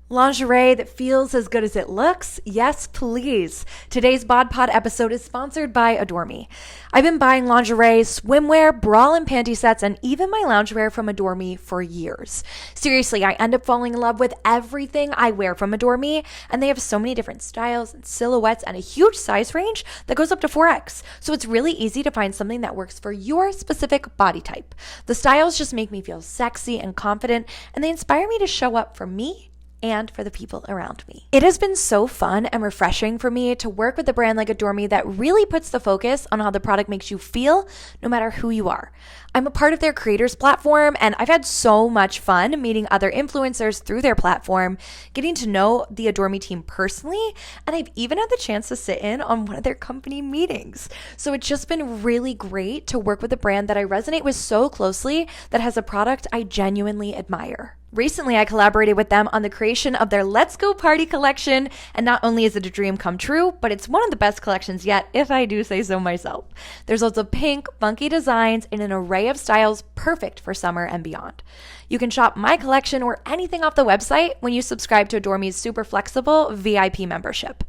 Lingerie that feels as good as it looks? Yes, please. Today's BodPod episode is sponsored by Adore Me. I've been buying lingerie, swimwear, bra and panty sets, and even my loungewear from Adore Me for years. Seriously, I end up falling in love with everything I wear from Adore Me, and they have so many different styles and silhouettes and a huge size range that goes up to 4X. So it's really easy to find something that works for your specific body type. The styles just make me feel sexy and confident, and they inspire me to show up for me and for the people around me. It has been so fun and refreshing for me to work with a brand like Adore Me that really puts the focus on how the product makes you feel no matter who you are. I'm a part of their creators platform, and I've had so much fun meeting other influencers through their platform, getting to know the Adore Me team personally, and I've even had the chance to sit in on one of their company meetings. So it's just been really great to work with a brand that I resonate with so closely that has a product I genuinely admire. Recently, I collaborated with them on the creation of their Let's Go Party collection, and not only is it a dream come true, but it's one of the best collections yet, if I do say so myself. There's lots of pink, funky designs in an array of styles perfect for summer and beyond. You can shop my collection or anything off the website when you subscribe to Adore Me's super flexible VIP membership.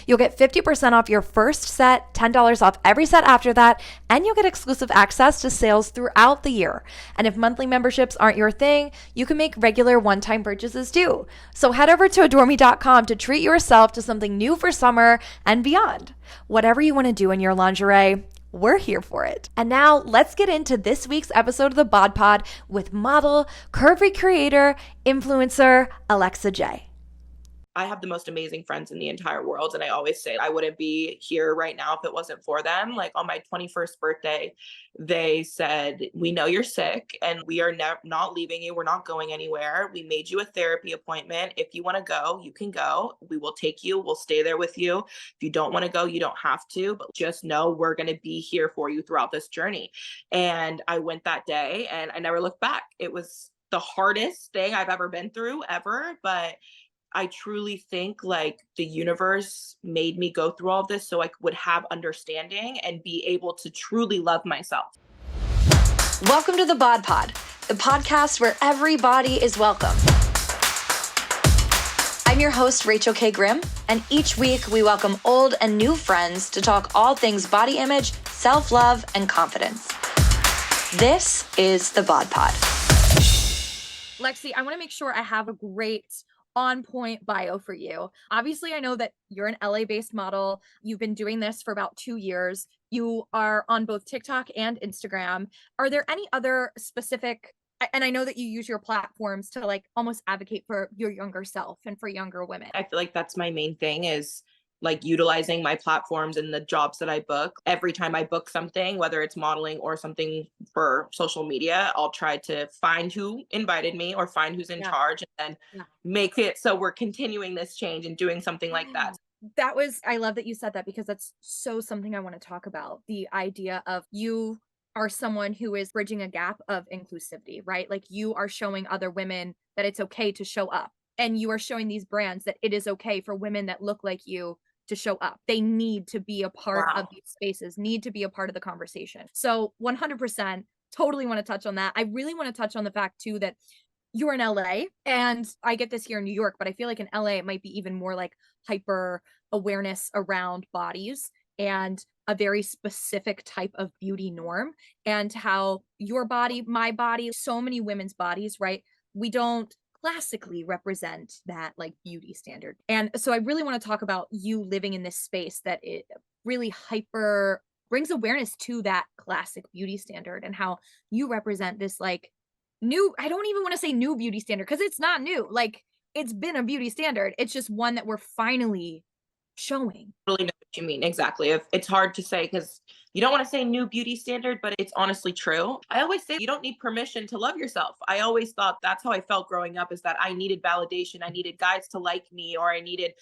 You'll get 50% off your first set, $10 off every set after that, and you'll get exclusive access to sales throughout the year. And if monthly memberships aren't your thing, you can make regular one-time purchases too. So head over to adoreme.com to treat yourself to something new for summer and beyond. Whatever you want to do in your lingerie, we're here for it. And now let's get into this week's episode of the BodPod with model, curvy creator, influencer, Alexa J. I have the most amazing friends in the entire world. And I always say I wouldn't be here right now if it wasn't for them. Like on my 21st birthday, they said, we know you're sick and we are not leaving you. We're not going anywhere. We made you a therapy appointment. If you want to go, you can go. We will take you. We'll stay there with you. If you don't want to go, you don't have to, but just know we're going to be here for you throughout this journey. And I went that day and I never looked back. It was the hardest thing I've ever been through ever, but I truly think like the universe made me go through all of this so I would have understanding and be able to truly love myself. Welcome to the BodPod, the podcast where everybody is welcome. I'm your host, Rachel K. Grimm, and each week we welcome old and new friends to talk all things body image, self-love, and confidence. This is the BodPod. Lexi, I want to make sure I have a great on-point bio for you. Obviously, I know that you're an LA-based model. You've been doing this for about 2 years. You are on both TikTok and Instagram. Are there any other specific, and I know that you use your platforms to like almost advocate for your younger self and for younger women. I feel like that's my main thing is like utilizing my platforms and the jobs that I book. Every time I book something, whether it's modeling or something for social media, I'll try to find who invited me or find who's in charge and then make it so we're continuing this change and doing something like that. I love that you said that because that's so something I want to talk about. The idea of you are someone who is bridging a gap of inclusivity, right? Like you are showing other women that it's okay to show up. And you are showing these brands that it is okay for women that look like you to show up. They need to be a part of these spaces, need to be a part of the conversation. So 100% totally want to touch on that. I really want to touch on the fact too that you're in LA, and I get this here in New York, but I feel like in LA it might be even more like hyper awareness around bodies and a very specific type of beauty norm, and how your body, my body, so many women's bodies, right? We don't classically represent that like beauty standard. And so I really want to talk about you living in this space that it really hyper brings awareness to that classic beauty standard and how you represent this like new, I don't even want to say new beauty standard because it's not new. Like it's been a beauty standard. It's just one that we're finally showing. Really know what you mean. Exactly. It's hard to say because you don't want to say new beauty standard, but it's honestly true. I always say you don't need permission to love yourself. I always thought that's how I felt growing up, is that I needed validation. I needed guys to like me, or I needed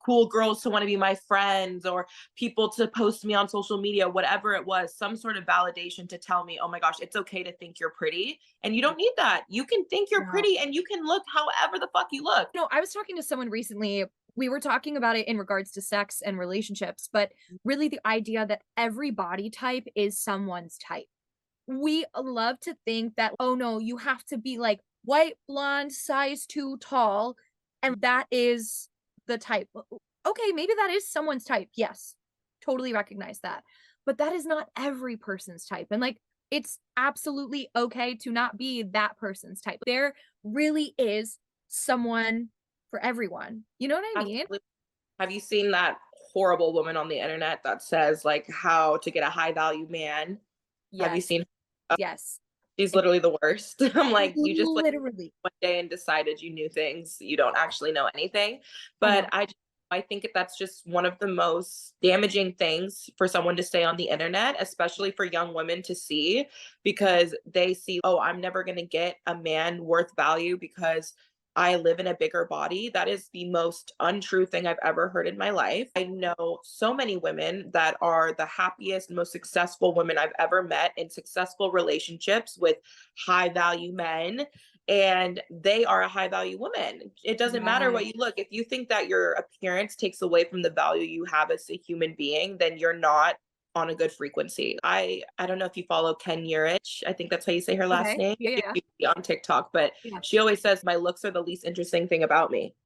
cool girls to want to be my friends, or people to post me on social media, whatever it was, some sort of validation to tell me, oh my gosh, it's okay to think you're pretty. And you don't need that. You can think you're pretty and you can look however the fuck you look. No, I was talking to someone recently. We were talking about it in regards to sex and relationships, but really the idea that every body type is someone's type. We love to think that, oh no, you have to be like white, blonde, size 2 tall And that is the type. Okay, maybe that is someone's type. Yes, totally recognize that. But that is not every person's type. And like, it's absolutely okay to not be that person's type. There really is someone for everyone. You know what I mean? Absolutely. Have you seen that horrible woman on the internet that says like how to get a high value man? Have you Yes. seen? Yes. She's literally the worst. I'm like, you just like Literally. one day and decided you knew things. You don't actually know anything. I But know. I think that's just one of the most damaging things for someone to say on the internet, especially for young women to see, because they see, oh, I'm never going to get a man worth value because I live in a bigger body. That is the most untrue thing I've ever heard in my life. I know so many women that are the happiest, most successful women I've ever met in successful relationships with high value men. And they are a high value woman. It doesn't matter Yeah. what you look. If you think that your appearance takes away from the value you have as a human being, then you're not on a good frequency. I don't know if you follow Ken Urich. I think that's how you say her last Okay. name. Yeah. Yeah. She's on TikTok, but Yeah. she always says my looks are the least interesting thing about me.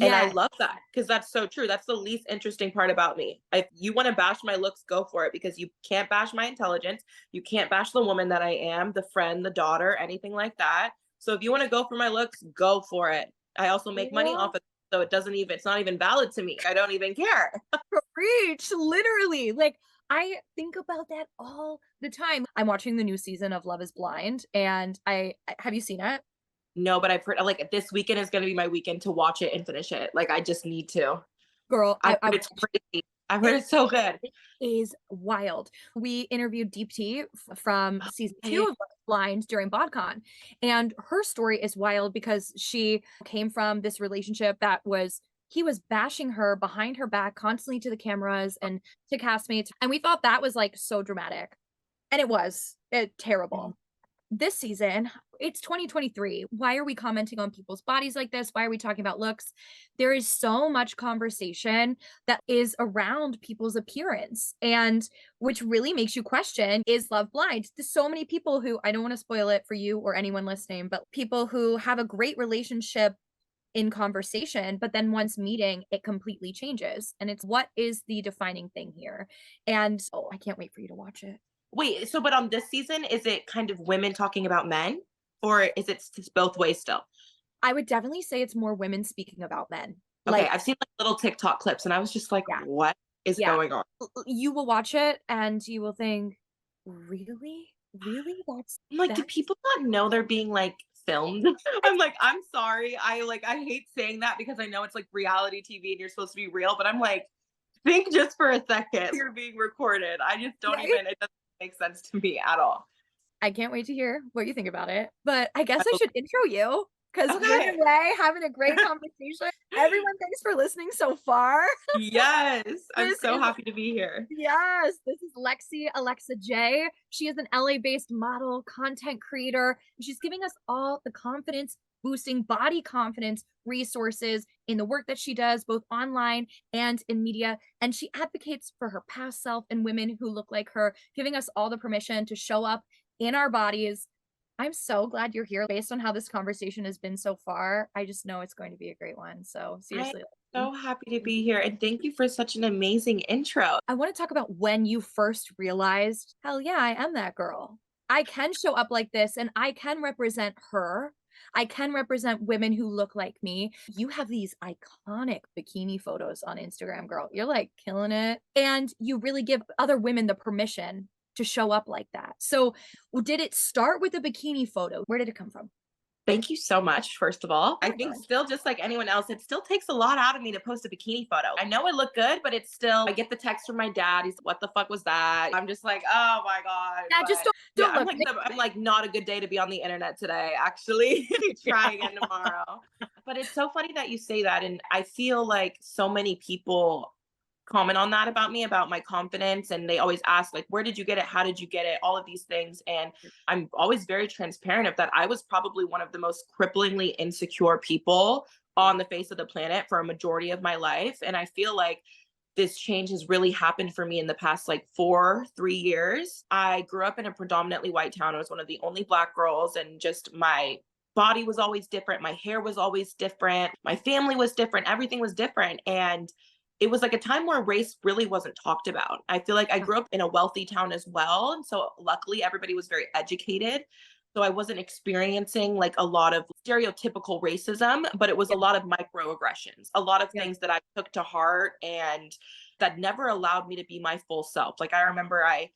And I Yes. love that because that's so true. That's the least interesting part about me. If you want to bash my looks, go for it, because you can't bash my intelligence. You can't bash the woman that I am, the friend, the daughter, anything like that. So if you want to go for my looks, go for it. I also make money off of it. So it's not even valid to me. I don't even care. Preach, literally. Like, I think about that all the time. I'm watching the new season of Love is Blind, and have you seen it? No, but I've heard like this weekend is going to be my weekend to watch it and finish it. Like I just need to. Girl, I've heard it's crazy. I've heard it's so good. it is wild. We interviewed Deep T from season 2 of Love is Blind during BodCon, and her story is wild because she came from this relationship that was he was bashing her behind her back constantly to the cameras and to castmates, and we thought that was like so dramatic, and it was terrible. This season, it's 2023. Why are we commenting on people's bodies like this? Why are we talking about looks? There is so much conversation that is around people's appearance, and which really makes you question, is love blind? There's so many people who, I don't want to spoil it for you or anyone listening, but people who have a great relationship in conversation, but then once meeting, it completely changes. And it's what is the defining thing here? And oh, I can't wait for you to watch it. Wait, so but on this season, is it kind of women talking about men, or is it both ways still? I would definitely say it's more women speaking about men. Okay, Like, I've seen like little TikTok clips, and I was just like, yeah, what is yeah. going on? You will watch it and you will think, really? Really? I'm like, do That's people not know they're being like filmed? I'm like, I'm sorry. I hate saying that because I know it's like reality TV and you're supposed to be real, but I'm like, think just for a second. You're being recorded. I just don't right? even, it doesn't make sense to me at all. I can't wait to hear what you think about it. But I guess I should intro you because we're Okay. away having a great conversation. Everyone, thanks for listening so far. Yes. I'm This so is happy to be here. Yes, this is Lexi Alexa J. She is an LA-based model, content creator, and she's giving us all the confidence boosting body confidence resources in the work that she does both online and in media, and she advocates for her past self and women who look like her, giving us all the permission to show up in our bodies. I'm so glad you're here. Based on how this conversation has been so far, I just know it's going to be a great one. So I'm seriously, so happy to be here. And thank you for such an amazing intro. I want to talk about when you first realized, hell yeah, I am that girl. I can show up like this and I can represent her. I can represent women who look like me. You have these iconic bikini photos on Instagram, girl. You're like killing it. And you really give other women the permission to show up like that. So, did it start with a bikini photo? Where did it come from? Thank you so much, first of all. I think Sure. still just like anyone else, it still takes a lot out of me to post a bikini photo. I know I look good, but it's still, I get the text from my dad. He's, what the fuck was that? I'm just like, oh my God. Yeah, just don't Yeah, look. I'm like, not a good day to be on the internet today, actually. Try again tomorrow. But it's so funny that you say that. And I feel like so many people comment on that about me, about my confidence, and they always ask like, where did you get it, how did you get it, all of these things. And I'm always very transparent of that. I was probably one of the most cripplingly insecure people on the face of the planet for a majority of my life, and I feel like this change has really happened for me in the past like 3 years. I grew up in a predominantly white town. I was one of the only Black girls, and just my body was always different. My hair was always different. My family was different. Everything was different. And it was like a time where race really wasn't talked about. I feel like I grew up in a wealthy town as well. And so luckily everybody was very educated. So I wasn't experiencing like a lot of stereotypical racism, but it was a lot of microaggressions, a lot of things that I took to heart and that never allowed me to be my full self. Like I remember I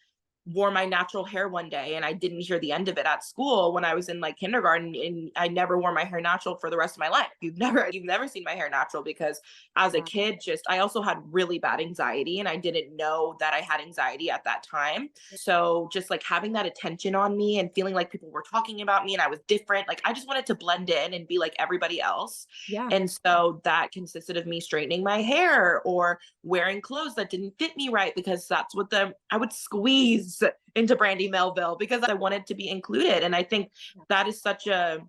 wore my natural hair one day and I didn't hear the end of it at school when I was in like kindergarten, and I never wore my hair natural for the rest of my life. You've never seen my hair natural because as a kid, just I also had really bad anxiety and I didn't know that I had anxiety at that time. So just like having that attention on me and feeling like people were talking about me and I was different, like I just wanted to blend in and be like everybody else. Yeah. And so that consisted of me straightening my hair or wearing clothes that didn't fit me right because that's what I would squeeze into Brandy Melville because I wanted to be included. And I think that is such a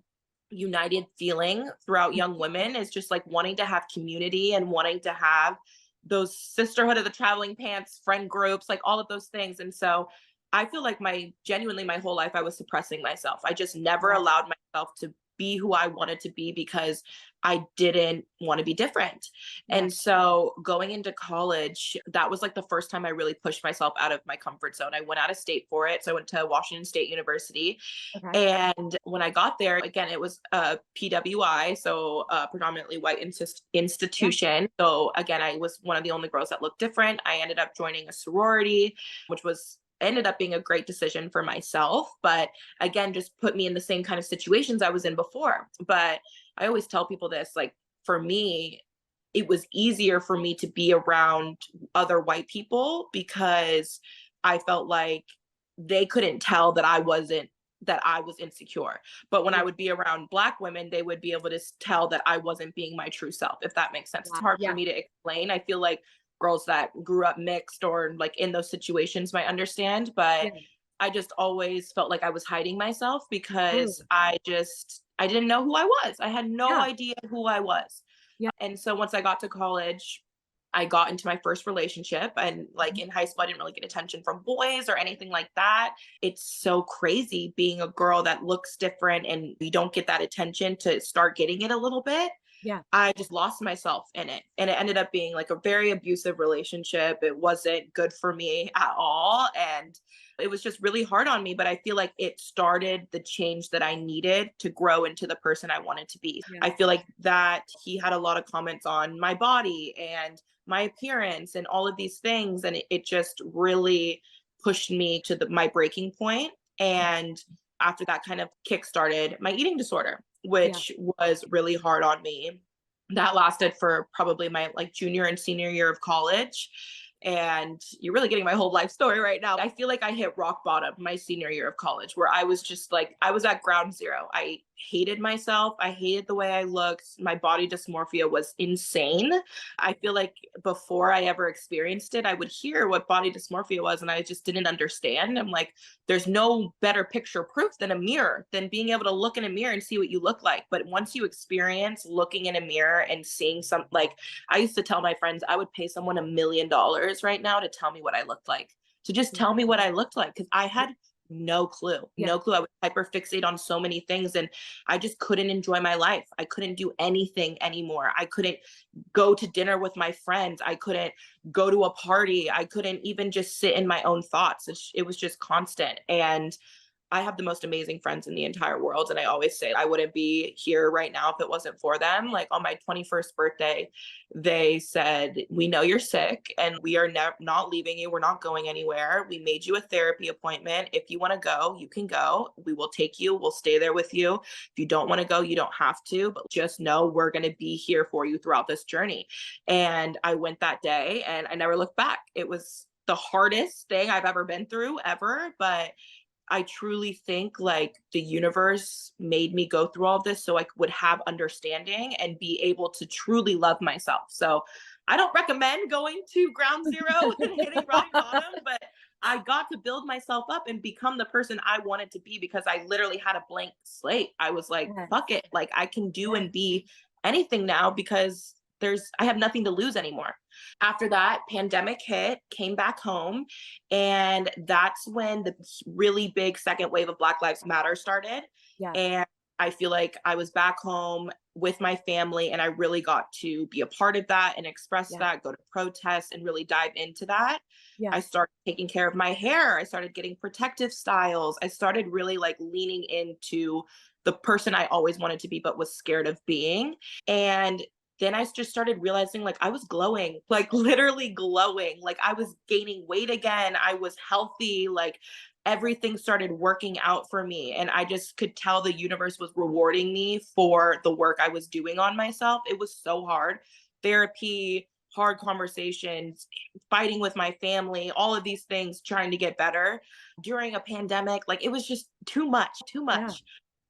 united feeling throughout young women, is just like wanting to have community and wanting to have those sisterhood of the traveling pants, friend groups, like all of those things. And so I feel like genuinely my whole life I was suppressing myself. I just never allowed myself to be who I wanted to be because I didn't want to be different. And so going into college, that was like the first time I really pushed myself out of my comfort zone. I went out of state for it. So I went to Washington State University. And when I got there, again, it was a PWI, so a predominantly white institution. So again, I was one of the only girls that looked different. I ended up joining a sorority, which ended up being a great decision for myself, but again, just put me in the same kind of situations I was in before. But I always tell people this, like for me, it was easier for me to be around other white people because I felt like they couldn't tell that I was insecure. But when I would be around Black women, they would be able to tell that I wasn't being my true self, if that makes sense. It's hard for me to explain. I feel like girls that grew up mixed or like in those situations might understand, but I just always felt like I was hiding myself because I didn't know who I was. I had no idea who I was. And so once I got to college, I got into my first relationship, and like in high school, I didn't really get attention from boys or anything like that. It's so crazy being a girl that looks different and you don't get that attention to start getting it a little bit. I just lost myself in it. And it ended up being like a very abusive relationship. It wasn't good for me at all. And it was just really hard on me. But I feel like it started the change that I needed to grow into the person I wanted to be. I feel like that he had a lot of comments on my body and my appearance and all of these things. And it just really pushed me to my breaking point. And after that kind of kickstarted my eating disorder, which was really hard on me. That lasted for probably my like junior and senior year of college. And you're really getting my whole life story right now. I feel like I hit rock bottom my senior year of college, where I was just like, I was at ground zero. I hated myself. I hated the way I looked. My body dysmorphia was insane. I feel like before I ever experienced it, I would hear what body dysmorphia was and I just didn't understand. I'm like, there's no better picture proof than a mirror, than being able to look in a mirror and see what you look like. But once you experience looking in a mirror and seeing I used to tell my friends, I would pay someone $1 million right now to tell me what I looked like, to just tell me what I looked like. Cause I had no clue. I would hyperfixate on so many things and I just couldn't enjoy my life. I couldn't do anything anymore. I couldn't go to dinner with my friends. I couldn't go to a party. I couldn't even just sit in my own thoughts. It was just constant. And I have the most amazing friends in the entire world. And I always say I wouldn't be here right now if it wasn't for them. Like on my 21st birthday, they said, we know you're sick and we are not leaving you. We're not going anywhere. We made you a therapy appointment. If you want to go, you can go. We will take you. We'll stay there with you. If you don't want to go, you don't have to, but just know we're going to be here for you throughout this journey. And I went that day and I never looked back. It was the hardest thing I've ever been through ever, but I truly think like the universe made me go through all this so I would have understanding and be able to truly love myself. So I don't recommend going to ground zero and hitting rock bottom, but I got to build myself up and become the person I wanted to be because I literally had a blank slate. I was like, fuck it. Like I can do and be anything now because I have nothing to lose anymore. After that, pandemic hit, came back home, and that's when the really big second wave of Black Lives Matter started. And I feel like I was back home with my family and I really got to be a part of that and express that, go to protests and really dive into that. Yeah. I started taking care of my hair. I started getting protective styles. I started really like leaning into the person I always wanted to be, but was scared of being. And then I just started realizing like I was glowing, like literally glowing, like I was gaining weight again. I was healthy, like everything started working out for me. And I just could tell the universe was rewarding me for the work I was doing on myself. It was so hard. Therapy, hard conversations, fighting with my family, all of these things, trying to get better during a pandemic. Like it was just too much, too Yeah. much.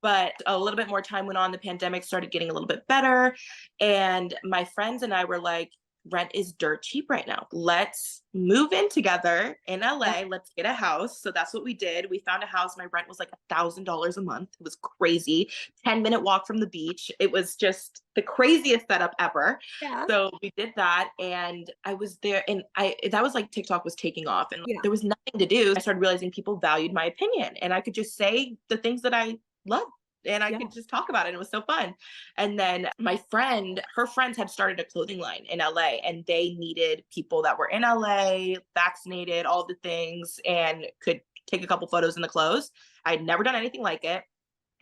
But a little bit more time went on. The pandemic started getting a little bit better. And my friends and I were like, rent is dirt cheap right now. Let's move in together in LA. Yeah. Let's get a house. So that's what we did. We found a house. My rent was like $1,000 a month. It was crazy. 10-minute walk from the beach. It was just the craziest setup ever. Yeah. So we did that. And I was there and that was like TikTok was taking off and Yeah. there was nothing to do. I started realizing people valued my opinion and I could just say the things that I love and I could just talk about it. It was so fun. And then my friend, her friends had started a clothing line in LA and they needed people that were in LA, vaccinated, all the things, and could take a couple photos in the clothes. I'd never done anything like it.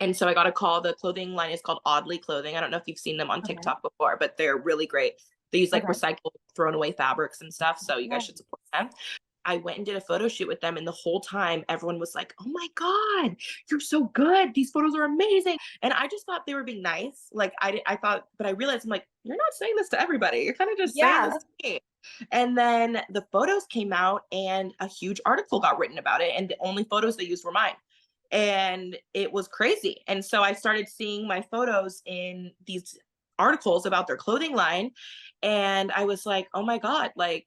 And so I got a call. The clothing line is called Oddly Clothing. I don't know if you've seen them on Okay. TikTok before, but they're really great. They use like Okay. recycled, thrown away fabrics and stuff. So you guys Yeah. should support them. I went and did a photo shoot with them. And the whole time, everyone was like, oh my God, you're so good. These photos are amazing. And I just thought they were being nice. Like I thought, but I realized I'm like, you're not saying this to everybody. You're kind of just saying this to me. And then the photos came out and a huge article got written about it. And the only photos they used were mine. And it was crazy. And so I started seeing my photos in these articles about their clothing line. And I was like, oh my God, like,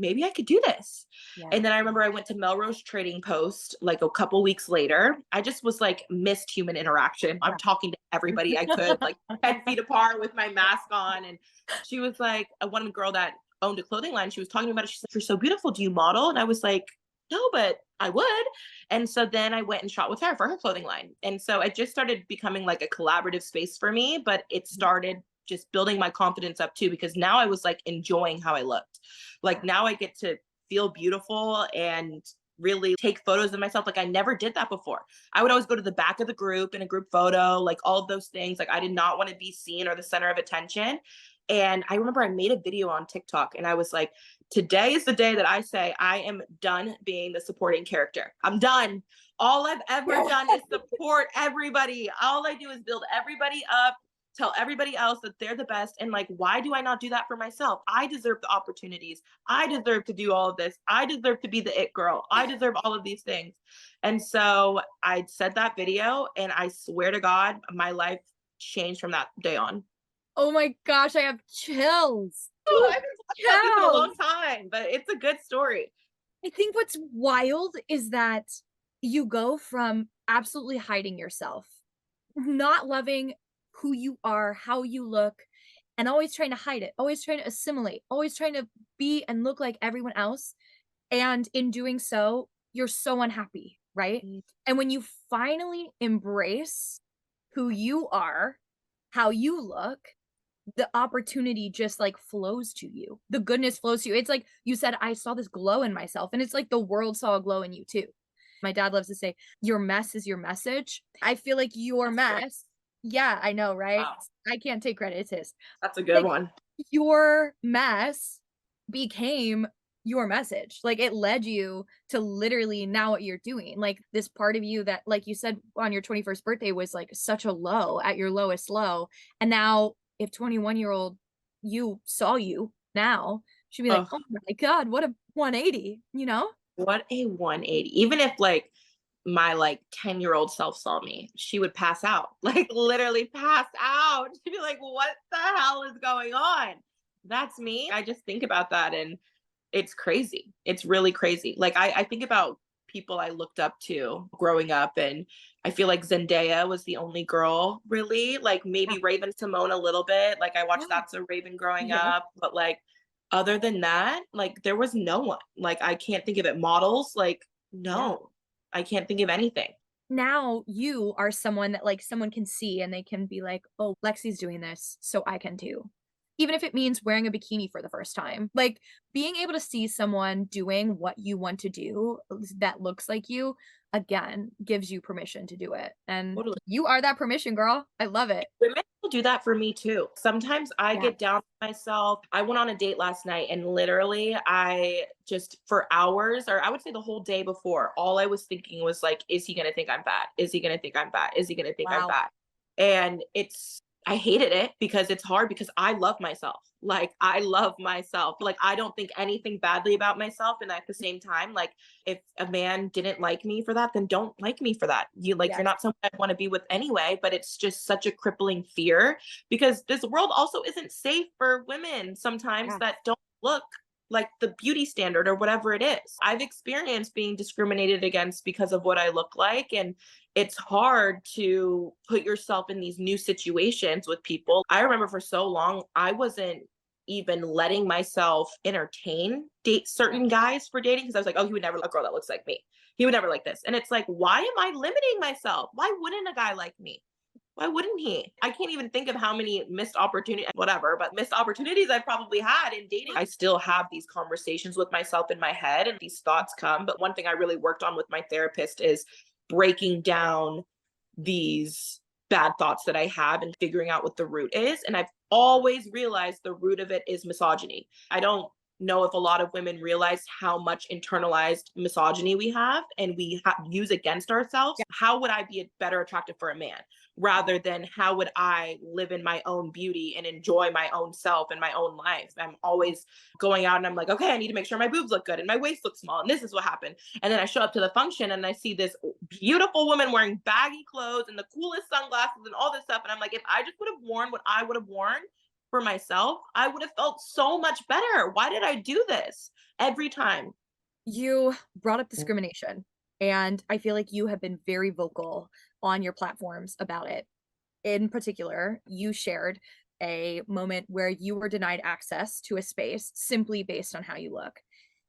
maybe I could do this. Yeah. And then I remember I went to Melrose Trading Post like a couple weeks later. I just was like missed human interaction. I'm talking to everybody I could, like 10 feet apart with my mask on. And she was like, one girl that owned a clothing line, she was talking about it. She's like, you're so beautiful. Do you model? And I was like, no, but I would. And so then I went and shot with her for her clothing line. And so it just started becoming like a collaborative space for me, but it started just building my confidence up too, because now I was like enjoying how I looked. Like now I get to feel beautiful and really take photos of myself. Like I never did that before. I would always go to the back of the group in a group photo, like all of those things. Like I did not want to be seen or the center of attention. And I remember I made a video on TikTok and I was like, today is the day that I say I am done being the supporting character. I'm done. All I've ever done is support everybody. All I do is build everybody up, tell everybody else that they're the best. And like, why do I not do that for myself? I deserve the opportunities. I deserve to do all of this. I deserve to be the it girl. I deserve all of these things. And so I said that video and I swear to God, my life changed from that day on. Oh my gosh, I have chills. Oh, I've been talking about this in a long time, but it's a good story. I think what's wild is that you go from absolutely hiding yourself, not loving who you are, how you look, and always trying to hide it, always trying to assimilate, always trying to be and look like everyone else. And in doing so, you're so unhappy, right? And when you finally embrace who you are, how you look, the opportunity just like flows to you. The goodness flows to you. It's like you said, I saw this glow in myself, and it's like the world saw a glow in you too. My dad loves to say, your mess is your message. I feel like your mess. Yeah, I know, right? Wow. I can't take credit. It's his. That's a good one. Your mess became your message. Like it led you to literally now what you're doing. Like this part of you that, like you said, on your 21st birthday was like such a low, at your lowest low. And now if 21-year-old you saw you now, she'd be like, oh my God, what a 180, you know? What a 180. Even if like my like 10-year-old self saw me, she would pass out, like literally pass out. She'd be like, what the hell is going on? That's me. I just think about that and it's crazy. It's really crazy. Like I think about people I looked up to growing up, and I feel like Zendaya was the only girl really, like maybe Raven Simone a little bit. Like I watched That's a Raven growing up, but like other than that, like there was no one. Like I can't think of it. Models, like no, I can't think of anything. now you are someone that like someone can see and they can be like, oh, Lexi's doing this, so I can too. Even if it means wearing a bikini for the first time. Like being able to see someone doing what you want to do that looks like you, again, gives you permission to do it. And Totally. you are that permission, girl. I love it. Women will do that for me too. Sometimes I Yeah. get down on myself. I went on a date last night and literally I just for hours, or I would say the whole day before, all I was thinking was like, is he gonna think I'm fat? Is he gonna think I'm fat? Is he gonna think I'm Wow. fat? And I hated it because it's hard because I love myself. Like I love myself. Like I don't think anything badly about myself. And at the same time, like if a man didn't like me for that, then don't like me for that. You're Yes. not someone I want to be with anyway, but it's just such a crippling fear because this world also isn't safe for women sometimes Yeah. that don't look like the beauty standard or whatever it is. I've experienced being discriminated against because of what I look like. And it's hard to put yourself in these new situations with people. I remember for so long, I wasn't even letting myself entertain date certain guys for dating because I was like, oh, he would never like a girl that looks like me. He would never like this. And it's like, why am I limiting myself? Why wouldn't a guy like me? Why wouldn't he? I can't even think of how many missed opportunities, whatever, but missed opportunities I probably had in dating. I still have these conversations with myself in my head and these thoughts come. But one thing I really worked on with my therapist is breaking down these bad thoughts that I have and figuring out what the root is. And I've always realized the root of it is misogyny. I don't know if a lot of women realize how much internalized misogyny we have and we use against ourselves. Yeah. How would I be better attractive for a man rather than how would I live in my own beauty and enjoy my own self and my own life? I'm always going out and I'm like, okay, I need to make sure my boobs look good and my waist looks small. And this is what happened. And then I show up to the function and I see this beautiful woman wearing baggy clothes and the coolest sunglasses and all this stuff. And I'm like, if I just would have worn what I would have worn for myself, I would have felt so much better. Why did I do this every time? You brought up discrimination, and I feel like you have been very vocal on your platforms about it. In particular, you shared a moment where you were denied access to a space simply based on how you look.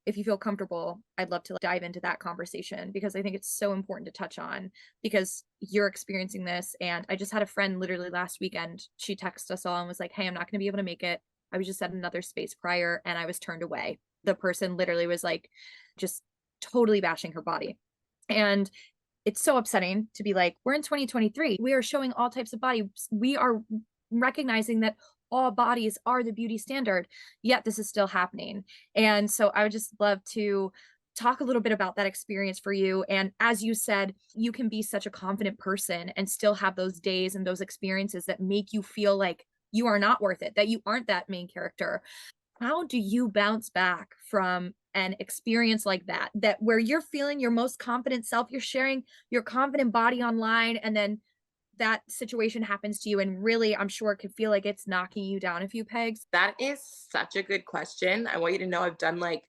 If you feel comfortable, I'd love to dive into that conversation because I think it's so important to touch on because you're experiencing this. And I just had a friend literally last weekend. She texted us all and was like, hey, I'm not going to be able to make it. I was just at another space prior and I was turned away. The person literally was like, just totally bashing her body. And it's so upsetting to be like, we're in 2023. We are showing all types of bodies. We are recognizing that all bodies are the beauty standard, yet this is still happening. And so I would just love to talk a little bit about that experience for you. And as you said, you can be such a confident person and still have those days and those experiences that make you feel like you are not worth it, that you aren't that main character. How do you bounce back from an experience like that, that where you're feeling your most confident self, you're sharing your confident body online, and then that situation happens to you and really I'm sure it could feel like it's knocking you down a few pegs? That is such a good question. I want you to know I've done like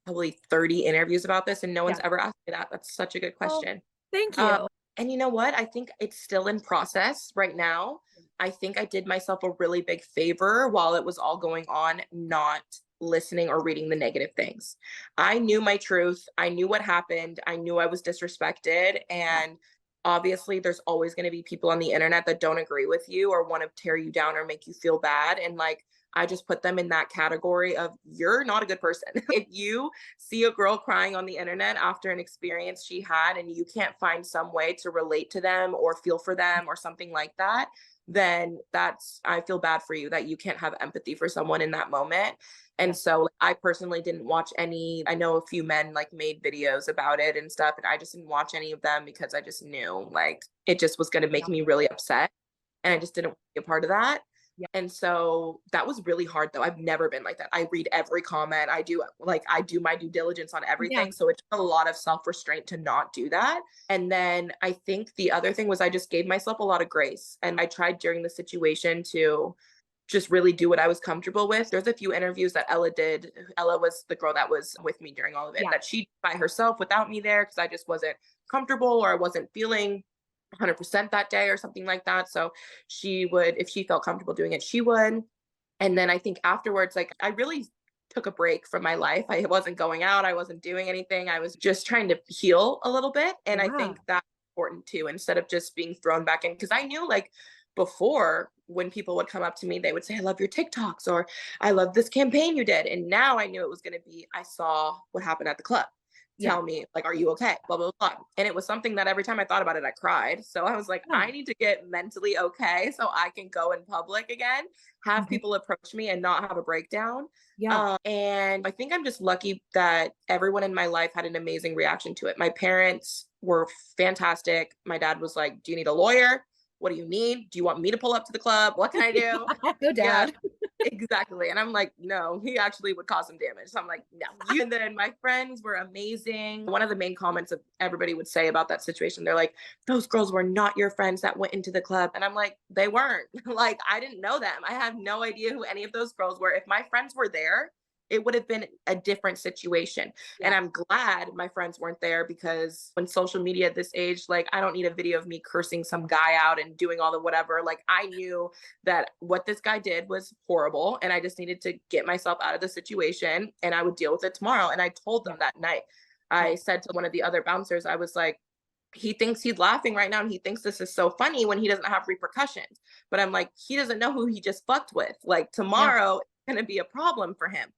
probably 30 interviews about this and no one's Yeah. ever asked me that. That's such a good Oh, question. thank Uh, you. and you know what? I think it's still in process right now. I think I did myself a really big favor while it was all going on, not listening or reading the negative things. I knew my truth. I knew what happened. I knew I was disrespected. And obviously, there's always going to be people on the internet that don't agree with you or want to tear you down or make you feel bad. And like, I just put them in that category of you're not a good person. If you see a girl crying on the internet after an experience she had and you can't find some way to relate to them or feel for them or something like that, then I feel bad for you that you can't have empathy for someone in that moment. And so I personally didn't watch any. I know a few men like made videos about it and stuff, and I just didn't watch any of them because I just knew like it just was going to make me really upset. And I just didn't want to be a part of that. Yeah. And so that was really hard though. I've never been like that. I read every comment. I do my due diligence on everything. Yeah. So it took a lot of self-restraint to not do that. And then I think the other thing was I just gave myself a lot of grace. And I tried during the situation to just really do what I was comfortable with. There's a few interviews that Ella did. Ella was the girl that was with me during all of it, Yeah. that she by herself without me there because I just wasn't comfortable or I wasn't feeling 100% that day or something like that. So she would, if she felt comfortable doing it, she would. And then I think afterwards, like I really took a break from my life. I wasn't going out. I wasn't doing anything. I was just trying to heal a little bit. And I Yeah. think that's important too, instead of just being thrown back in. Because I knew like before, when people would come up to me, they would say, I love your TikToks, or I love this campaign you did. And now I knew it was going to be, I saw what happened at the club. Yeah. Tell me, like, are you okay? Blah, blah, blah. And it was something that every time I thought about it, I cried. So I was like, Yeah. I need to get mentally okay so I can go in public again, have people approach me and not have a breakdown. Yeah. And I think I'm just lucky that everyone in my life had an amazing reaction to it. My parents were fantastic. My dad was like, do you need a lawyer? What do you need? Do you want me to pull up to the club? What can I do? Go, Dad. Yeah, exactly. And I'm like, no, he actually would cause some damage. So I'm like, no. And then my friends were amazing. One of the main comments that everybody would say about that situation, they're like, those girls were not your friends that went into the club. And I'm like, they weren't. Like, I didn't know them. I have no idea who any of those girls were. If my friends were there, it would have been a different situation. Yeah. And I'm glad my friends weren't there, because when social media at this age, like, I don't need a video of me cursing some guy out and doing all the whatever. Like, I knew that what this guy did was horrible, and I just needed to get myself out of the situation, and I would deal with it tomorrow. And I told them that night. I said to one of the other bouncers, I was like, he thinks he's laughing right now and he thinks this is so funny when he doesn't have repercussions. But I'm like, he doesn't know who he just fucked with. Like, tomorrow it's going to be a problem for him.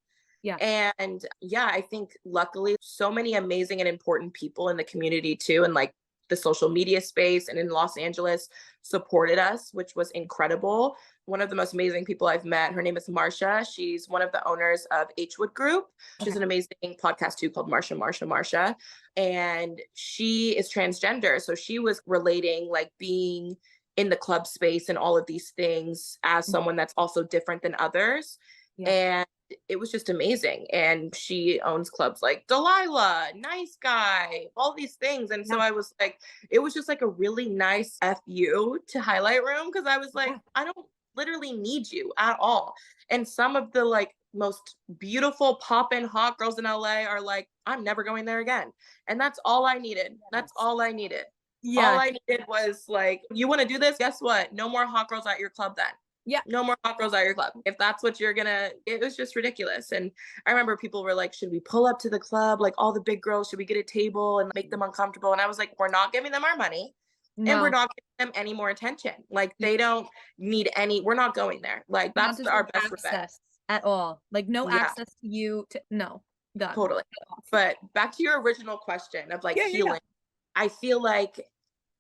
Yeah. And yeah, I think luckily so many amazing and important people in the community too, and like the social media space and in Los Angeles supported us, which was incredible. One of the most amazing people I've met, her name is Marsha. She's one of the owners of Hwood Group. She's an amazing podcast too called Marsha. And she is transgender. So she was relating like being in the club space and all of these things as someone that's also different than others. Yeah. And it was just amazing. And she owns clubs like Delilah, Nice Guy, all these things. And so I was like, it was just like a really nice FU to Highlight Room, because I was like, I don't literally need you at all. And some of the like most beautiful pop-in hot girls in LA are like, I'm never going there again. And that's all I needed. That's all I needed. Yeah. All I needed was like, you want to do this? Guess what? No more hot girls at your club then. Yeah. No more hot girls at your club. If that's what you're gonna, it was just ridiculous. And I remember people were like, should we pull up to the club? Like all the big girls, should we get a table and make them uncomfortable? And I was like, we're not giving them our money. No. And we're not giving them any more attention. Like they don't need any, we're not going there. Like that's our best revenge. At all. Like no access to you to, no. Done. Totally. But back to your original question of like healing. I feel like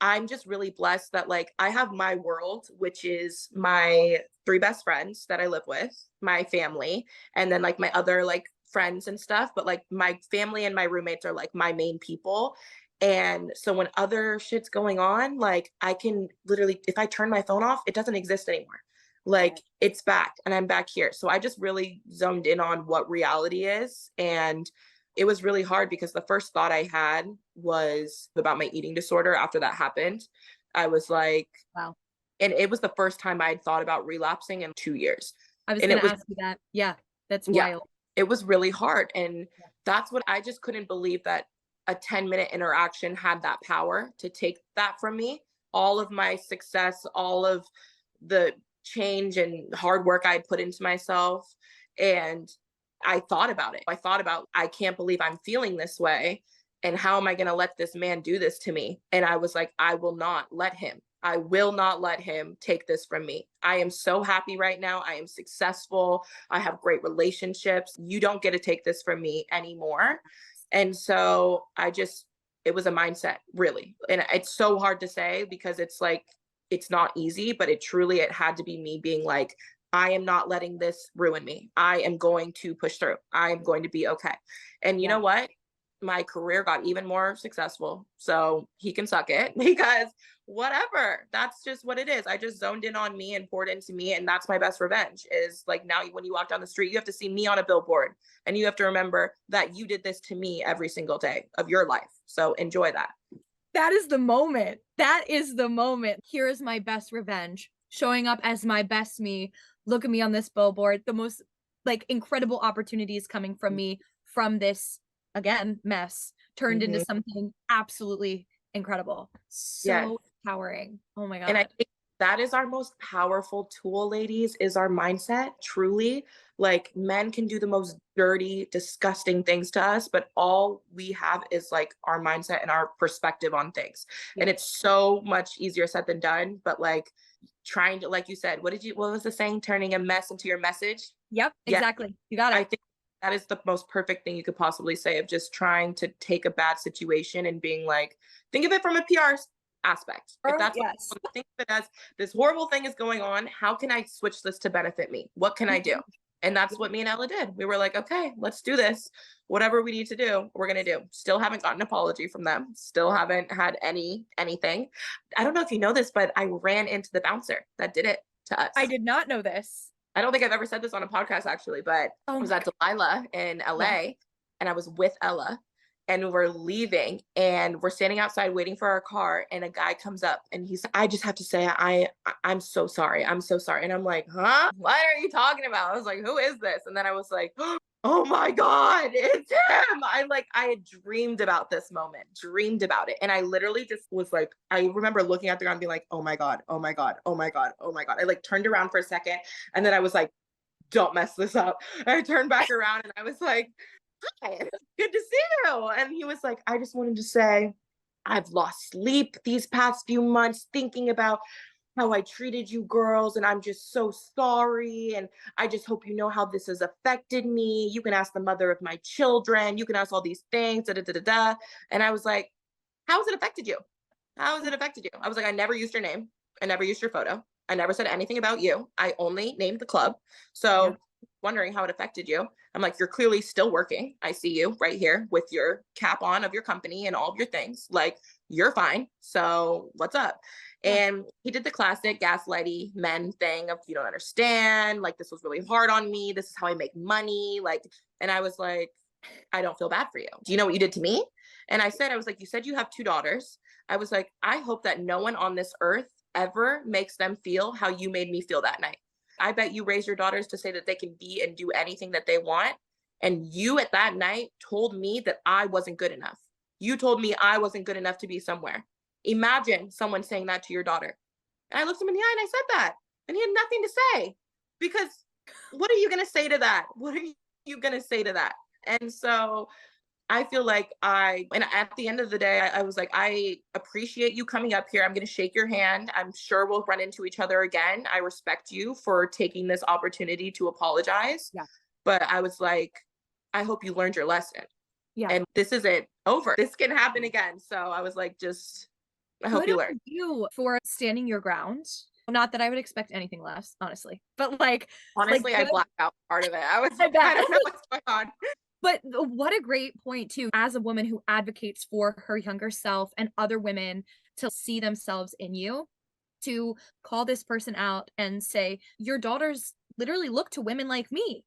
I'm just really blessed that like I have my world, which is my 3 best friends that I live with, my family, and then like my other like friends and stuff. But like my family and my roommates are like my main people. And so when other shit's going on, like I can literally, if I turn my phone off, it doesn't exist anymore. Like it's back and I'm back here. So I just really zoned in on what reality is. And it was really hard because the first thought I had was about my eating disorder after that happened. I was like, wow. And it was the first time I had thought about relapsing in 2 years. I was going to ask you that. Yeah, that's wild. It was really hard. And that's what I just couldn't believe, that a 10-minute interaction had that power to take that from me. All of my success, all of the change and hard work I put into myself. And I thought about it. I can't believe I'm feeling this way. And how am I going to let this man do this to me? And I was like, I will not let him. I will not let him take this from me. I am so happy right now. I am successful. I have great relationships. You don't get to take this from me anymore. And so it was a mindset, really. And it's so hard to say because it's like, it's not easy, but it had to be me being like, I am not letting this ruin me. I am going to push through. I am going to be okay. And you know what? My career got even more successful. So he can suck it, because whatever, that's just what it is. I just zoned in on me and poured into me. And that's my best revenge, is like now when you walk down the street, you have to see me on a billboard and you have to remember that you did this to me every single day of your life. So enjoy that. That is the moment. That is the moment. Here is my best revenge. Showing up as my best me. Look at me on this billboard. The most like incredible opportunities coming from me from this, again, mess turned into something absolutely incredible. So empowering. Oh my God. And I think That is our most powerful tool, ladies, is our mindset, truly. Like, men can do the most dirty, disgusting things to us, but all we have is like our mindset and our perspective on things. Yeah. And it's so much easier said than done. But like trying to, like you said, what was the saying? Turning a mess into your message. Yep, Yeah. exactly. You got I it. think that is the most perfect thing you could possibly say, of just trying to take a bad situation and being like, think of it from a PR aspect. If that's what Yes. you want to think of it as, this horrible thing is going on. How can I switch this to benefit me? What can I do? And that's what me and Ella did. We were like, okay, let's do this. Whatever we need to do, we're gonna do. Still haven't gotten an apology from them. Still haven't had anything. I don't know if you know this, but I ran into the bouncer that did it to us. I did not know this. I don't think I've ever said this on a podcast actually, but I was at Delilah in LA and I was with Ella and we're leaving and we're standing outside waiting for our car and a guy comes up and he's, I just have to say, I'm so sorry. I'm so sorry. And I'm like, huh? What are you talking about? I was like, who is this? And then I was like, oh my God, it's him. I had dreamed about this moment, dreamed about it. And I literally just was like, I remember looking at the ground and being like, oh my God, oh my God, oh my God, oh my God. I like turned around for a second and then I was like, don't mess this up. And I turned back around and I was like, hi, good to see you. And he was like, I just wanted to say, I've lost sleep these past few months thinking about how I treated you girls, and I'm just so sorry. And I just hope you know how this has affected me. You can ask the mother of my children. You can ask all these things, da da da da da. And I was like, how has it affected you? How has it affected you? I was like, I never used your name. I never used your photo. I never said anything about you. I only named the club. So wondering how it affected you. I'm like, you're clearly still working. I see you right here with your cap on of your company and all of your things. Like, you're fine. So what's up? And he did the classic gaslighty men thing of, you don't understand. Like, this was really hard on me. This is how I make money. Like, and I was like, I don't feel bad for you. Do you know what you did to me? And I was like, you said you have 2 daughters. I was like, I hope that no one on this earth ever makes them feel how you made me feel that night. I bet you raise your daughters to say that they can be and do anything that they want. And you at that night told me that I wasn't good enough. You told me I wasn't good enough to be somewhere. Imagine someone saying that to your daughter. And I looked him in the eye and I said that. And he had nothing to say, because what are you going to say to that? What are you going to say to that? And so I feel like and at the end of the day, I was like, I appreciate you coming up here. I'm going to shake your hand. I'm sure we'll run into each other again. I respect you for taking this opportunity to apologize. Yeah. But I was like, I hope you learned your lesson. Yeah. And this isn't over. This can happen again. So I was like, I hope you learn. You for standing your ground. Not that I would expect anything less, honestly. But like, honestly, I blacked out part of it. I was like, bet. I don't know what's going on. But what a great point too, as a woman who advocates for her younger self and other women to see themselves in you, to call this person out and say, your daughters literally look to women like me,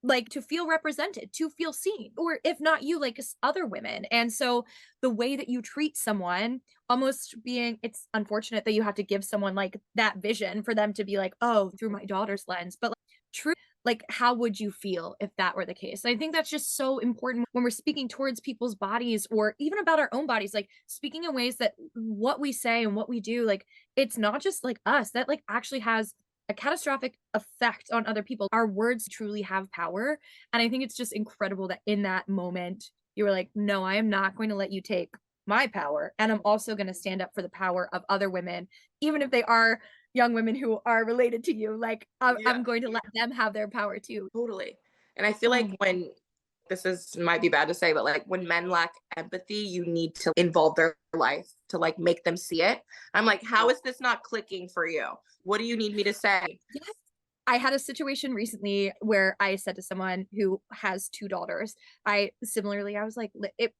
like to feel represented, to feel seen, or if not you, like other women. And so the way that you treat someone, almost being, it's unfortunate that you have to give someone like that vision for them to be like, oh, through my daughter's lens, but like, true. Like, how would you feel if that were the case? And I think that's just so important when we're speaking towards people's bodies or even about our own bodies, like speaking in ways that what we say and what we do, like, it's not just like us, that like actually has a catastrophic effect on other people. Our words truly have power. And I think it's just incredible that in that moment, you were like, no, I am not going to let you take my power. And I'm also going to stand up for the power of other women, even if they are young women who are related to you. Like, I'm going to let them have their power too. Totally. And I feel like when might be bad to say, but like when men lack empathy, you need to involve their life to like make them see it. I'm like, how is this not clicking for you? What do you need me to say? Yes. I had a situation recently where I said to someone who has 2 daughters, I was like,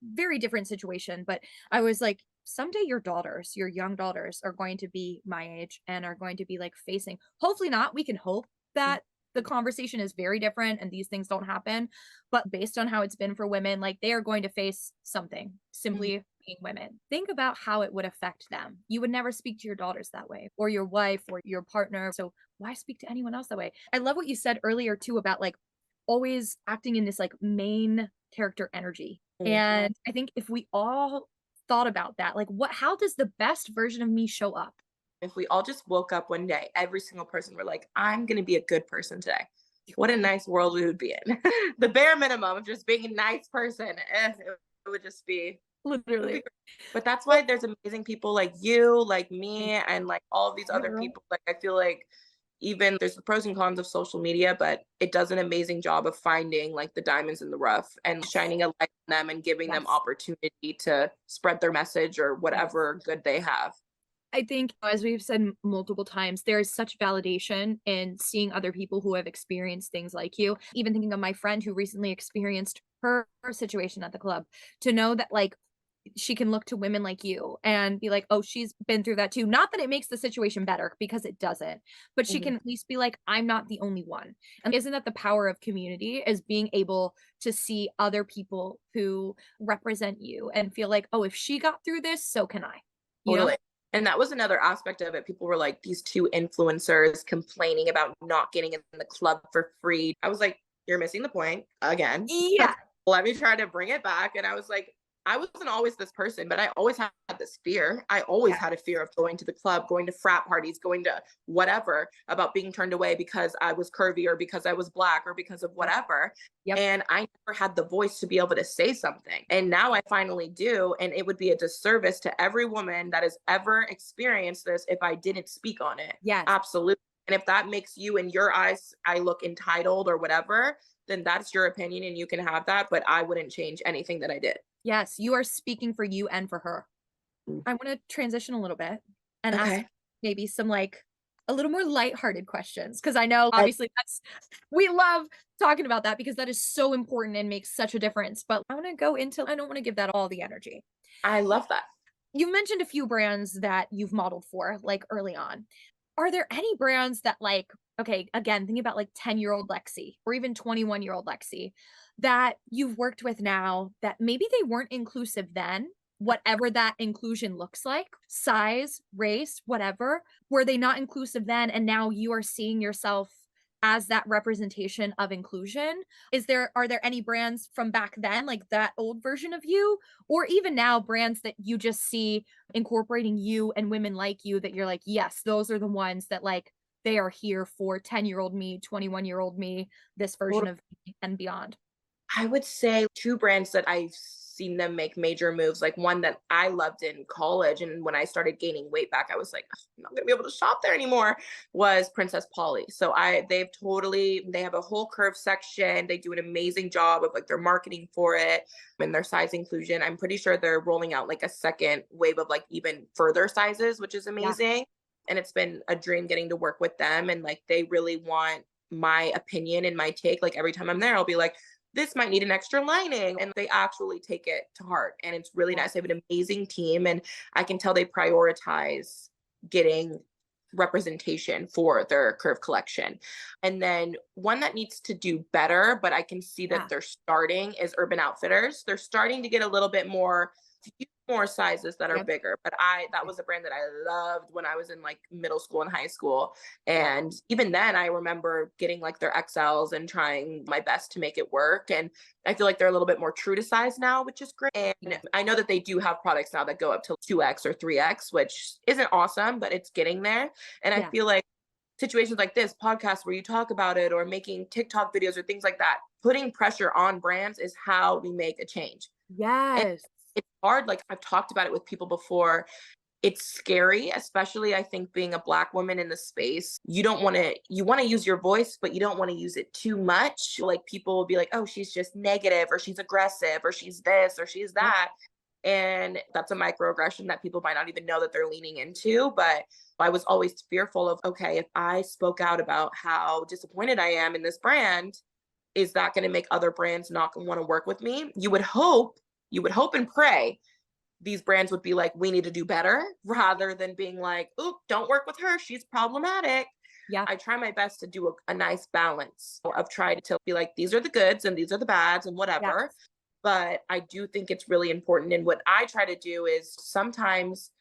very different situation, but I was like, someday your daughters, your young daughters are going to be my age and are going to be like facing, hopefully not, we can hope that the conversation is very different and these things don't happen, but based on how it's been for women, like they are going to face something simply being women. Think about how it would affect them. You would never speak to your daughters that way, or your wife or your partner. So why speak to anyone else that way? I love what you said earlier too about like always acting in this like main character energy. And I think if we all thought about that, like how does the best version of me show up? If we all just woke up one day, every single person were like, I'm going to be a good person today. What a nice world we would be in. The bare minimum of just being a nice person. It would just be Literally. but that's why there's amazing people like you, like me, and like all of these other people. Like I feel like even there's the pros and cons of social media, but it does an amazing job of finding like the diamonds in the rough and shining a light on them and giving them opportunity to spread their message or whatever good they have. I think, as we've said multiple times, there is such validation in seeing other people who have experienced things like you. Even thinking of my friend who recently experienced her situation at the club, to know that like she can look to women like you and be like, oh, she's been through that too. Not that it makes the situation better, because it doesn't, but she can at least be like, I'm not the only one. And isn't that the power of community, is being able to see other people who represent you and feel like, oh, if she got through this, so can I. You know? Totally. And that was another aspect of it. People were like, these two influencers complaining about not getting in the club for free. I was like, you're missing the point again. Yeah. Let me try to bring it back. And I was like, I wasn't always this person, but I always had this fear. I always had a fear of going to the club, going to frat parties, going to whatever, about being turned away because I was curvy or because I was Black or because of whatever. And I never had the voice to be able to say something. And now I finally do. And it would be a disservice to every woman that has ever experienced this if I didn't speak on it. Yes. Absolutely. And if that makes you, in your eyes, I look entitled or whatever, then that's your opinion and you can have that. But I wouldn't change anything that I did. Yes, you are speaking for you and for her. I want to transition a little bit and ask maybe some like a little more lighthearted questions, because I know obviously we love talking about that because that is so important and makes such a difference. But I want to go into, I don't want to give that all the energy. I love that. You've mentioned a few brands that you've modeled for, like early on. Are there any brands that, like, okay, again, thinking about like 10-year-old Lexi or even 21-year-old Lexi, that you've worked with now that maybe they weren't inclusive then, whatever that inclusion looks like, size, race, whatever, were they not inclusive then, and now you are seeing yourself as that representation of inclusion? Are there any brands from back then, like that old version of you, or even now brands that you just see incorporating you and women like you that you're like, yes, those are the ones that like they are here for 10-year-old me, 21-year-old me, this version of me and beyond? I would say two brands that I've seen them make major moves, like one that I loved in college. And when I started gaining weight back, I was like, I'm not gonna be able to shop there anymore, was Princess Polly. So they have a whole curve section. They do an amazing job of like their marketing for it and their size inclusion. I'm pretty sure they're rolling out like a second wave of like even further sizes, which is amazing. Yeah. And it's been a dream getting to work with them. And like, they really want my opinion and my take. Like every time I'm there, I'll be like, this might need an extra lining. And they actually take it to heart. And it's really nice. They have an amazing team. And I can tell they prioritize getting representation for their curve collection. And then one that needs to do better, but I can see that they're starting, is Urban Outfitters. They're starting to get a little bit more sizes that are bigger, but that was a brand that I loved when I was in like middle school and high school. And even then I remember getting like their XLs and trying my best to make it work. And I feel like they're a little bit more true to size now, which is great. And I know that they do have products now that go up to 2X or 3X, which isn't awesome, but it's getting there. And I feel like situations like this podcast where you talk about it, or making TikTok videos or things like that, putting pressure on brands is how we make a change. Yes. It's hard. Like I've talked about it with people before. It's scary, especially I think being a Black woman in the space. You want to use your voice, but you don't want to use it too much. Like people will be like, oh, she's just negative, or she's aggressive, or she's this, or she's that. And that's a microaggression that people might not even know that they're leaning into. But I was always fearful of, okay, if I spoke out about how disappointed I am in this brand, is that going to make other brands not want to work with me? You would hope and pray these brands would be like, we need to do better, rather than being like, oop, don't work with her, she's problematic. Yeah. I try my best to do a nice balance of trying to be like, these are the goods and these are the bads and whatever. Yes. But I do think it's really important. And what I try to do is, sometimes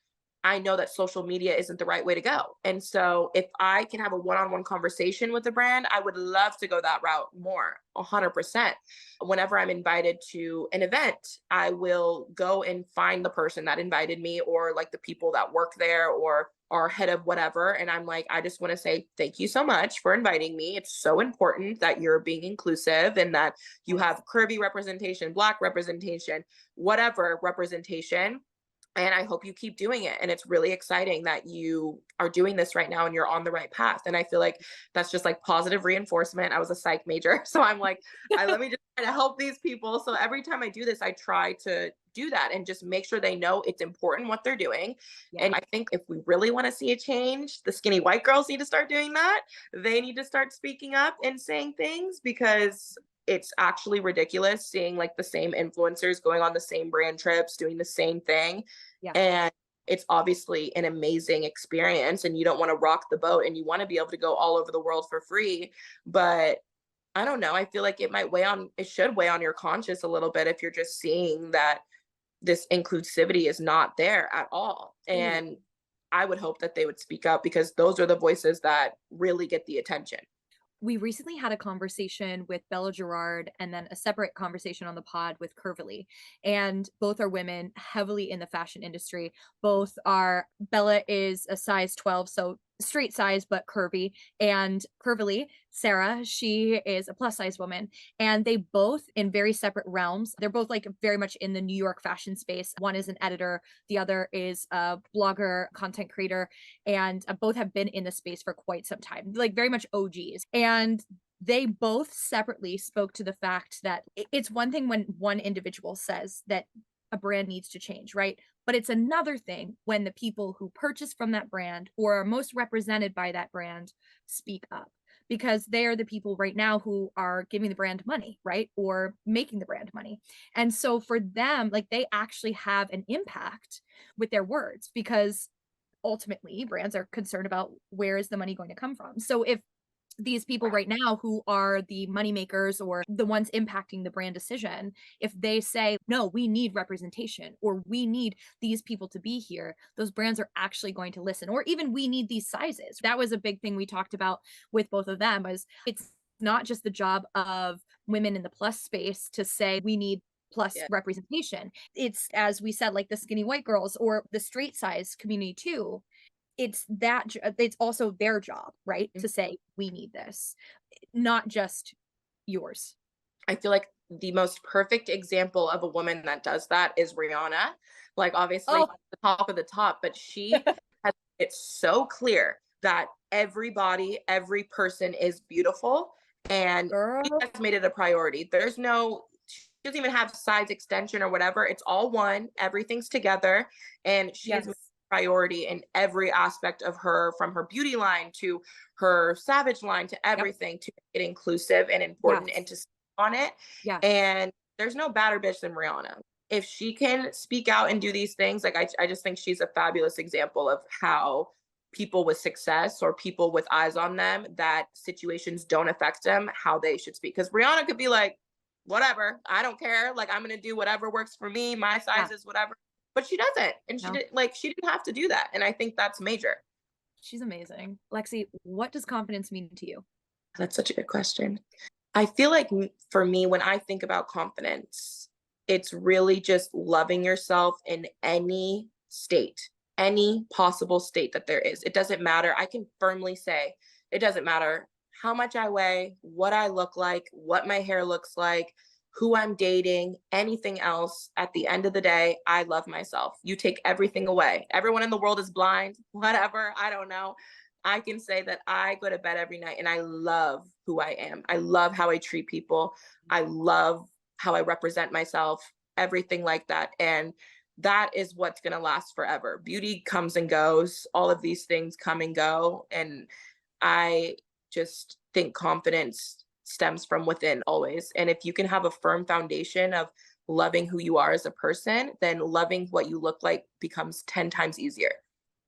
I know that social media isn't the right way to go. And so if I can have a one-on-one conversation with a brand, I would love to go that route more, 100%. Whenever I'm invited to an event, I will go and find the person that invited me, or like the people that work there, or our head of whatever. And I'm like, I just want to say thank you so much for inviting me. It's so important that you're being inclusive and that you have curvy representation, Black representation, whatever representation. And I hope you keep doing it. And it's really exciting that you are doing this right now and you're on the right path. And I feel like that's just like positive reinforcement. I was a psych major. So I'm like, let me just try to help these people. So every time I do this, I try to do that and just make sure they know it's important what they're doing. Yeah. And I think if we really want to see a change, the skinny white girls need to start doing that. They need to start speaking up and saying things, because it's actually ridiculous seeing like the same influencers going on the same brand trips, doing the same thing. Yeah. And it's obviously an amazing experience, and you don't want to rock the boat and you want to be able to go all over the world for free. But I don't know. I feel like it should weigh on your conscience a little bit if you're just seeing that this inclusivity is not there at all. And I would hope that they would speak up, because those are the voices that really get the attention. We recently had a conversation with Bella Gerard and then a separate conversation on the pod with Curvily. And both are women heavily in the fashion industry. Bella is a size 12, so straight size, but curvy. And Curvily, Sarah, she is a plus size woman. And they both in very separate realms. They're both like very much in the New York fashion space. One is an editor, the other is a blogger, content creator, and both have been in the space for quite some time, like very much OGs. And they both separately spoke to the fact that it's one thing when one individual says that a brand needs to change, right? But it's another thing when the people who purchase from that brand or are most represented by that brand speak up, because they are the people right now who are giving the brand money, right? Or making the brand money. And so for them, like, they actually have an impact with their words, because ultimately brands are concerned about where is the money going to come from. So if these people right now who are the money makers or the ones impacting the brand decision, if they say, no, we need representation, or we need these people to be here, those brands are actually going to listen. Or even, we need these sizes. That was a big thing we talked about with both of them, was it's not just the job of women in the plus space to say we need plus representation. It's, as we said, like the skinny white girls or the straight size community too. It's also their job, right? To say, we need this, not just yours. I feel like the most perfect example of a woman that does that is Rihanna. Like, obviously, the top of the top, but she has it's so clear that every person is beautiful, and she has made it a priority. She doesn't even have size extension or whatever. It's all one. Everything's together, and she has priority in every aspect of her, from her beauty line to her Savage line to everything, to make it inclusive and important and to speak on it. And there's no badder bitch than Rihanna. If she can speak out and do these things, like I just think she's a fabulous example of how people with success or people with eyes on them, that situations don't affect them, how they should speak. Because Rihanna could be like, whatever, I don't care. Like, I'm going to do whatever works for me. My size is whatever. But she doesn't. And she didn't have to do that. And I think that's major. She's amazing. Lexi, what does confidence mean to you? That's such a good question. I feel like for me, when I think about confidence, it's really just loving yourself in any state, any possible state that there is. It doesn't matter. I can firmly say it doesn't matter how much I weigh, what I look like, what my hair looks like, who I'm dating, anything else. At the end of the day, I love myself. You take everything away. Everyone in the world is blind, whatever. I don't know. I can say that I go to bed every night and I love who I am. I love how I treat people. I love how I represent myself, everything like that. And that is what's going to last forever. Beauty comes and goes. All of these things come and go. And I just think confidence stems from within always. And if you can have a firm foundation of loving who you are as a person, then loving what you look like becomes 10 times easier.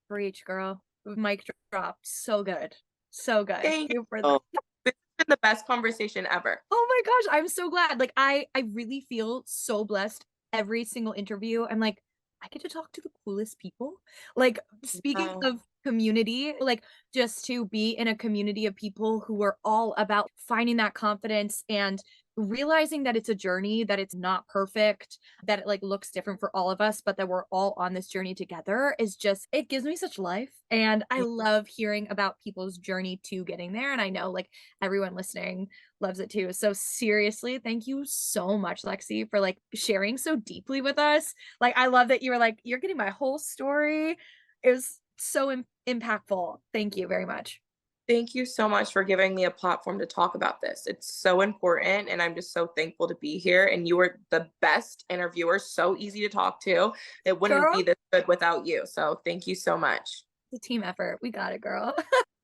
Preach, girl. Mic drop. So good. So good. Thank you for that. This has been the best conversation ever. Oh my gosh, I'm so glad. Like, I really feel so blessed every single interview. I'm like, I get to talk to the coolest people. Like, speaking of community, like just to be in a community of people who are all about finding that confidence and realizing that it's a journey, that it's not perfect, that it like looks different for all of us, but that we're all on this journey together is just, it gives me such life. And I love hearing about people's journey to getting there. And I know like everyone listening loves it too. So seriously, thank you so much, Lexi, for like sharing so deeply with us. Like, I love that you were like, you're getting my whole story. It was so impactful. Thank you very much. Thank you so much for giving me a platform to talk about this. It's so important, and I'm just so thankful to be here. And you were the best interviewer, so easy to talk to. It wouldn't Girl, be this good without you. So thank you so much. it's a team effort. We got it, girl.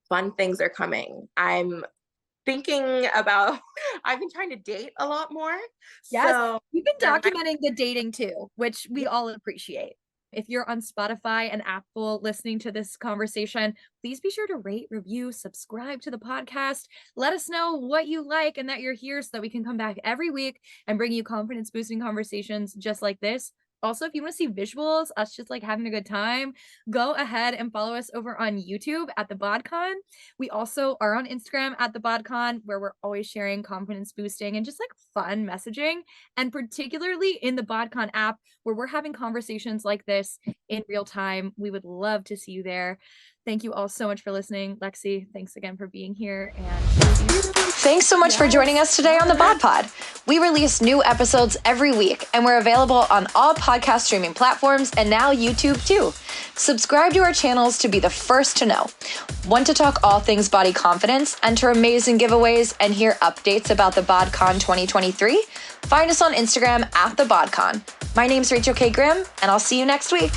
Fun things are coming. I'm thinking about, I've been trying to date a lot more. Yes, So you've been there might- documenting the dating too, which we all appreciate. If you're on Spotify and Apple listening to this conversation, please be sure to rate, review, subscribe to the podcast. Let us know what you like and that you're here so that we can come back every week and bring you confidence boosting conversations just like this. Also, if you want to see visuals, us just like having a good time, go ahead and follow us over on YouTube at the BodCon. We also are on Instagram at the BodCon, where we're always sharing confidence boosting and just like fun messaging. And particularly in the BodCon app, where we're having conversations like this in real time. We would love to see you there. Thank you all so much for listening. Lexi, thanks again for being here. And Thanks so much for joining us today on the BodPod. We release new episodes every week, and we're available on all podcast streaming platforms and now YouTube too. Subscribe to our channels to be the first to know. Want to talk all things body confidence, enter amazing giveaways, and hear updates about the BodCon 2023? Find us on Instagram at the BodCon. My name's Rachel K. Grimm, and I'll see you next week.